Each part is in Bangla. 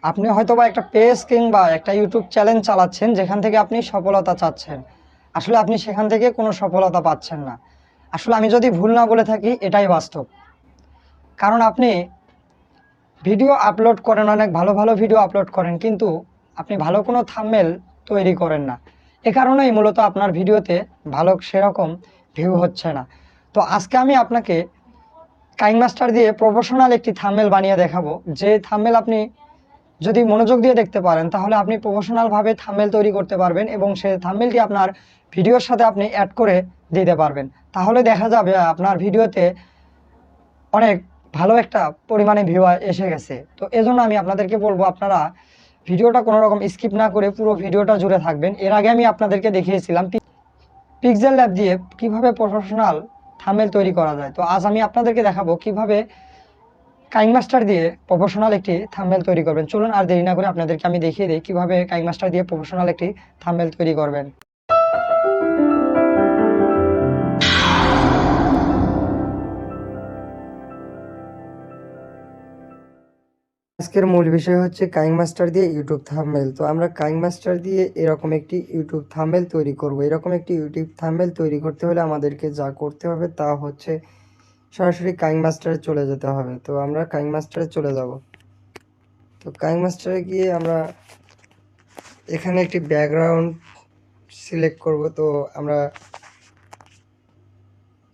আপনি হয়তোবা একটা পেজ কিংবা একটা ইউটিউব চ্যানেল চালাচ্ছেন যেখান থেকে আপনি সফলতা চাচ্ছেন। আসলে আপনি সেখান থেকে কোনো সফলতা পাচ্ছেন না। আসলে আমি যদি ভুল না বলে থাকি এটাই বাস্তব। কারণ আপনি ভিডিও আপলোড করেন, অনেক ভালো ভালো ভিডিও আপলোড করেন, কিন্তু আপনি ভালো কোনো থাম্বনেল তৈরি করেন না। এ কারণেই মূলত আপনার ভিডিওতে ভালো সেরকম ভিউ হচ্ছে না। তো আজকে আমি আপনাকে কাইনমাস্টার দিয়ে প্রফেশনাল একটি থাম্বনেল বানিয়ে দেখাবো, যে থাম্বনেল আপনি যদি মনোযোগ দিয়ে দেখতে পারেন তাহলে আপনি প্রফেশনালভাবে থাম্বনেল তৈরি করতে পারবেন এবং সেই থাম্বনেলটি আপনার ভিডিওর সাথে আপনি অ্যাড করে দিতে পারবেন। তাহলে দেখা যাবে আপনার ভিডিওতে অনেক ভালো একটা পরিমাণে ভিউ এসে গেছে। তো এজন্য আমি আপনাদেরকে বলবো আপনারা ভিডিওটা কোনো রকম স্কিপ না করে পুরো ভিডিওটা জুড়ে থাকবেন। এর আগে আমি আপনাদেরকে দেখিয়েছিলাম পিক্সেল ল্যাব দিয়ে কিভাবে প্রফেশনাল থাম্বনেল তৈরি করা যায়। তো আজ আমি আপনাদেরকে দেখাবো কিভাবে কাইনমাস্টার দিয়ে প্রফেশনাল একটি থাম্বনেল তৈরি করবেন। চলুন আর দেরি না করে আপনাদেরকে আমি দেখিয়ে দিই কিভাবে কাইনমাস্টার দিয়ে প্রফেশনাল একটি থাম্বনেল তৈরি করবেন। আজকের মূল বিষয় হচ্ছে কাইনমাস্টার দিয়ে ইউটিউব থাম্বনেল। তো আমরা কাইনমাস্টার দিয়ে এরকম একটি ইউটিউব থাম্বনেল তৈরি করব। এরকম একটি ইউটিউব থাম্বনেল তৈরি করতে হলে আমাদেরকে যা করতে হবে তা হচ্ছে সরাসরি কাইনমাস্টারে চলে যেতে হবে। তো আমরা কাইনমাস্টারে চলে যাব। তো কাইনমাস্টারে গিয়ে আমরা এখানে একটি ব্যাকগ্রাউন্ড সিলেক্ট করব। তো আমরা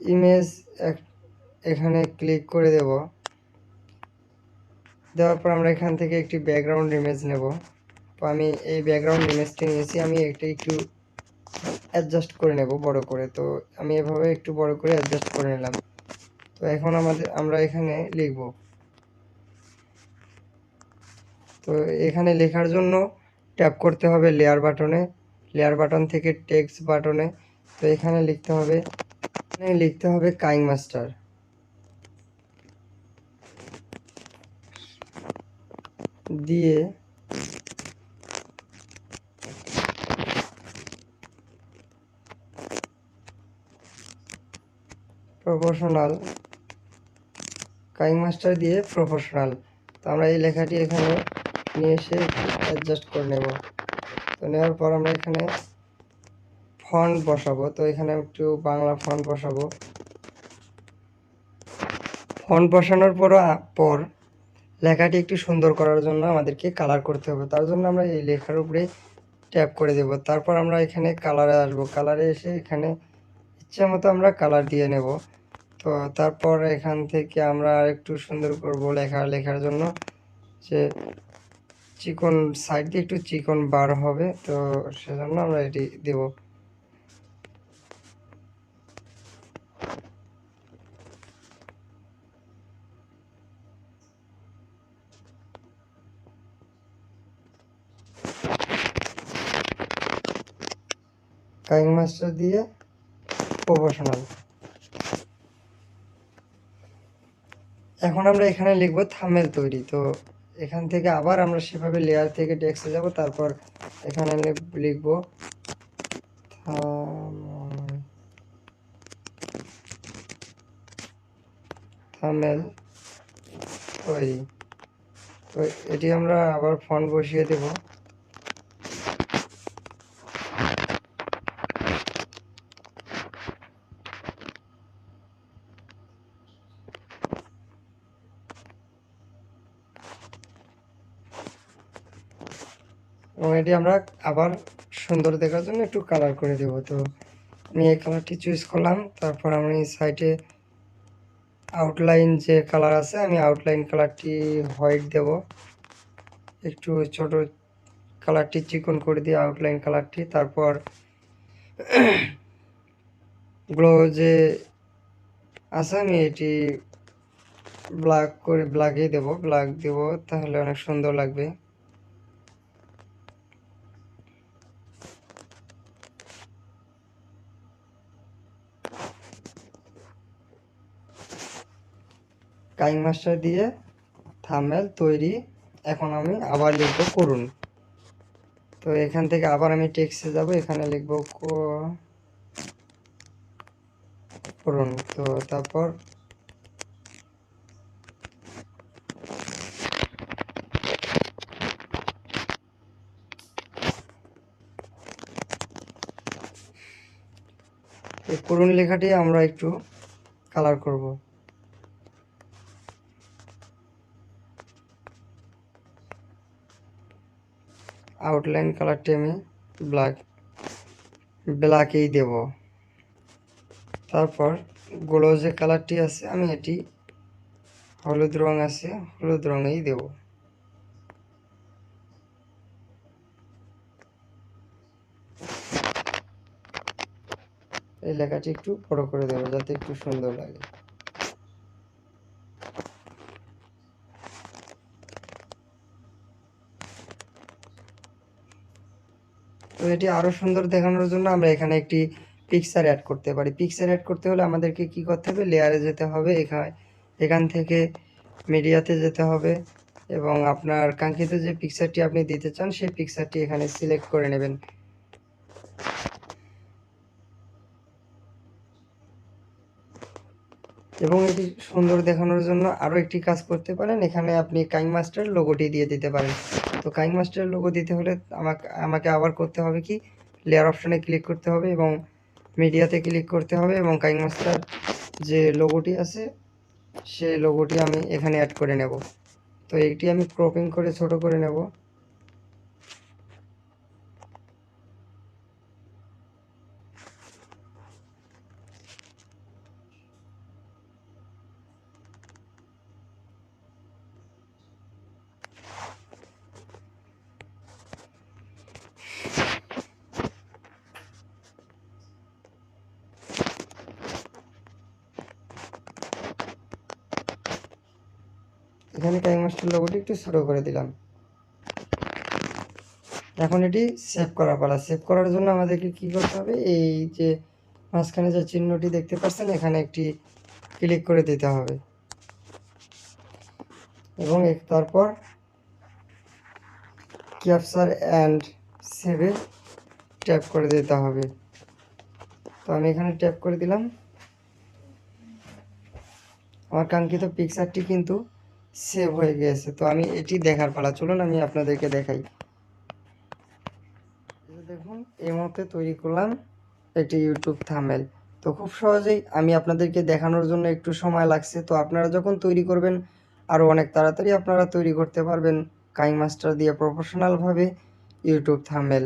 ইমেজ এখানে ক্লিক করে দেওয়ার পর আমরা এখান থেকে একটি ব্যাকগ্রাউন্ড ইমেজ নেব। তো আমি এই ব্যাকগ্রাউন্ড ইমেজটি নিয়েছি, আমি এটা একটু অ্যাডজাস্ট করে নেব বড় করে। তো আমি এভাবে একটু বড় করে অ্যাডজাস্ট করে নিলাম। তো এখন আমরা এখানে লিখব। তো এখানে লেখার জন্য ট্যাপ করতে হবে লেয়ার বাটনে, লেয়ার বাটন থেকে টেক্সট বাটনে। তো এখানে লিখতে হবে কাইনমাস্টার দিয়ে প্রফেশনাল, কাইনমাস্টার দিয়ে প্রফেশনাল। তো আমরা এই লেখাটি এখানে নিয়ে এসে অ্যাডজাস্ট করে নেব। তো নেওয়ার পর আমরা এখানে ফন্ট বসাবো। তো এখানে একটু বাংলা ফন্ট বসাবো। ফন্ট বসানোর পর লেখাটি একটু সুন্দর করার জন্য আমাদেরকে কালার করতে হবে। তার জন্য আমরা এই লেখার উপরে ট্যাপ করে দেব। তারপর আমরা এখানে কালারে আসবো। কালারে এসে এখানে ইচ্ছা মতো আমরা কালার দিয়ে নেব। তো তারপর এখান থেকে আমরা একটু সুন্দর করব লেখার জন্য, যে চিকন সাইড দিয়ে একটু চিকন বার হবে। তো সেজন্য আমরা এটি দেব। কাইনমাস্টার দিয়ে প্রফেশনাল। এখন আমরা এখানে লিখব থাম্বনেল তৈরি। তো এখান থেকে আবার আমরা সেভাবে লেয়ার থেকে টেক্সটে যাব। তারপর এখানে লিখব থাম্বনেল তৈরি। তো এটি আমরা আবার ফন্ট বসিয়ে দেব। এবং এটি আমরা আবার সুন্দর দেখার জন্য একটু কালার করে দেব। তো আমি এই কালারটি চুজ করলাম। তারপর আমি সাইডে আউটলাইন যে কালার আছে, আমি আউটলাইন কালারটি হোয়াইট দেব। একটু ছোট কালারটি চিকন করে দিয়ে আউটলাইন কালারটি। তারপর গ্লো যে আছে আমি এটি ব্ল্যাকই দেব, ব্ল্যাক দেব, তাহলে অনেক সুন্দর লাগবে। কাইনমাস্টার দিয়ে থাম্বনেল তৈরি। এখন আমি আবার লিখব করুন। তো এখান থেকে আবার আমি টেক্সটে যাব, এখানে লিখব করুন। তো তারপর এই করুণ লেখাটি আমরা একটু কালার করব। আউটলাইন কালারটি আমি ব্ল্যাকেই দেব। তারপর গোলো যে কালারটি আছে আমি এটি হলুদ রং আছে, হলুদ রঙেই দেব। এই লেখাটি একটু বড় করে দেবো যাতে একটু সুন্দর লাগে। তো এটি আরো সুন্দর দেখানোর জন্য আমরা এখানে একটি পিকচার অ্যাড করতে পারি। পিকচার অ্যাড করতে হলে আমাদেরকে কি করতে হবে, লেয়ারে যেতে হবে, এখান থেকে মিডিয়াতে যেতে হবে এবং আপনার কাঙ্ক্ষিত যে পিকচারটি আপনি দিতে চান সেই পিকচারটি এখানে সিলেক্ট করে নেবেন। এবং এটি সুন্দর দেখানোর জন্য আরও একটি কাজ করতে পারেন, এখানে আপনি কাইনমাস্টার লোগোটি দিয়ে দিতে পারেন। তো কাইনমাস্টার লোগো দিতে হলে আমাকে আবার করতে হবে কি, লেয়ার অপশানে ক্লিক করতে হবে এবং মিডিয়াতে ক্লিক করতে হবে এবং কাইনমাস্টার যে লোগোটি আছে সেই লোগোটি আমি এখানে অ্যাড করে নেব। তো এইটি আমি ক্রপিং করে ছোট করে নেব। এখানে কাইনমাস্টার লোগোটি একটু ছোট করে দিলাম। এখন এটি সেভ করা পালা। সেভ করার জন্য আমাদেরকে কি করতে হবে, এই যে মাঝখানে যে চিহ্নটি দেখতে পাচ্ছেন এখানে একটি ক্লিক করে দিতে হবে এবং তারপর ক্যাপচার অ্যান্ড সেভে ট্যাপ করে দিতে হবে। তো আমি এখানে ট্যাপ করে দিলাম। আমার কাঙ্ক্ষিত পিকচারটি কিন্তু সেভ হয়ে গিয়েছে। তো আমি এটি দেখার পালা, চলুন আমি আপনাদেরকে দেখাই। দেখুন এই মুহূর্তে তৈরি করলাম একটি ইউটিউব থাম্বনেল। তো খুব সহজেই আমি আপনাদেরকে দেখানোর জন্য একটু সময় লাগছে। তো আপনারা যখন তৈরি করবেন আরও অনেক তাড়াতাড়ি আপনারা তৈরি করতে পারবেন কাইনমাস্টার দিয়ে প্রফেশনালভাবে ইউটিউব থাম্বনেল।